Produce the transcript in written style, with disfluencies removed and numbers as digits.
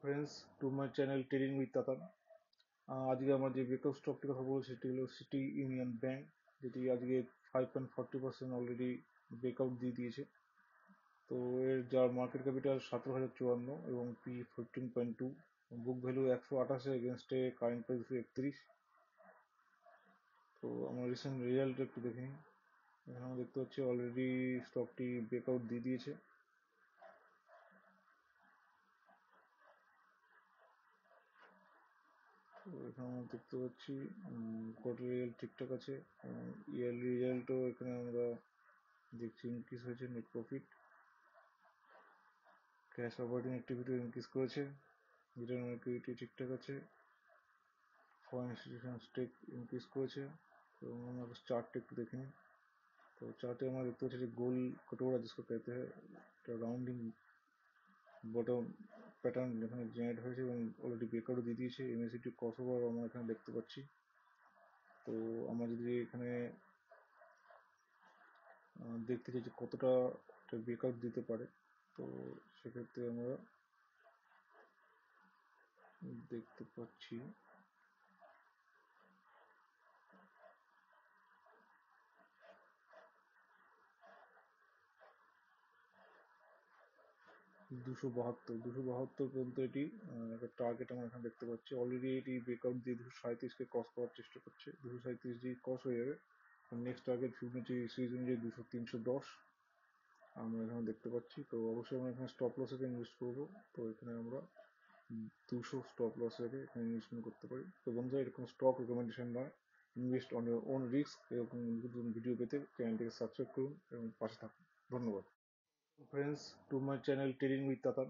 Friends, to my channel trading with Tatan. আজকে আমার যে ব্রেকআউট স্টকটির কথা বলছি সেটি হলো সিটি ইউনিয়ন ব্যাংক, যেটি আজকে 5.40% অলরেডি ব্রেকআউট দিয়ে দিয়েছে। তো এর যার মার্কেট ক্যাপিটাল 17,054 এবং পি 15.2, বুক ভ্যালু 128 এগেনস্টে কারেন্ট প্রাইস 31। তো আমরা রিসেন্ট রেজাল্ট একটু দেখে নিই। এখানে আমরা দেখতে পাচ্ছি অলরেডি স্টকটি ব্রেকআউট দিয়ে দিয়েছে। তো এখানে আমরা দেখতে পাচ্ছি কোয়ার্টারলি রেজাল্ট ঠিকঠাক আছে এবং ইয়ারলি রেজাল্টও এখানে আমরা দেখছি ইনক্রিজ হয়েছে। Net profit, cash operating activity increase করেছে, রিটার্ন অন ইকুইটি ঠিকঠাক আছে, ফরেন ইনস্টিটিউশন স্টেক ইনক্রিজ করেছে। এবং আমরা চার্টটা একটু দেখে নিই। তো চার্টে আমরা দেখতে পাচ্ছি যে গোল कटोरा जिसको कहते हैं, একটা রাউন্ডিং বটম প্যাটার্ন এখানে জেনারেট হয়েছে এবং অলরেডি ব্রেকআউট দিয়ে দিয়েছে। এমএসিটি ক্রসওভার আমরা এখানে দেখতে পাচ্ছি। তো আমরা যদি এখানে দেখতে চাই যে কতটা ব্রেকআউট দিতে পারে, তো সেক্ষেত্রে আমরা দেখতে পাচ্ছি দুশো বাহাত্তর পর্যন্ত এটি একটা টার্গেট আমরা এখানে দেখতে পাচ্ছি। অলরেডি এটি ব্রেকআউট দিয়ে 237কে ক্রস করার চেষ্টা করছে। 237 যদি ক্রস হয়ে যাবে, নেক্সট টার্গেট ফিবোনাচি সিরিজ অনুযায়ী 310 আমরা এখানে দেখতে পাচ্ছি। তো অবশ্যই আমরা এখানে স্টপ লস রেখে ইনভেস্ট করবো। তো এখানে আমরা 200 স্টপ লস রেখে এখানে ইনভেস্টমেন্ট করতে পারি। তো বন্ধুরা, এরকম স্টক রেকমেন্ডেশন নয়, invest on your own risk. এরকম নতুন ভিডিও পেতে চ্যানেলটিকে সাবস্ক্রাইব করুন এবং পাশে থাকুন। ধন্যবাদ। Friends, to my channel trading with Tatan.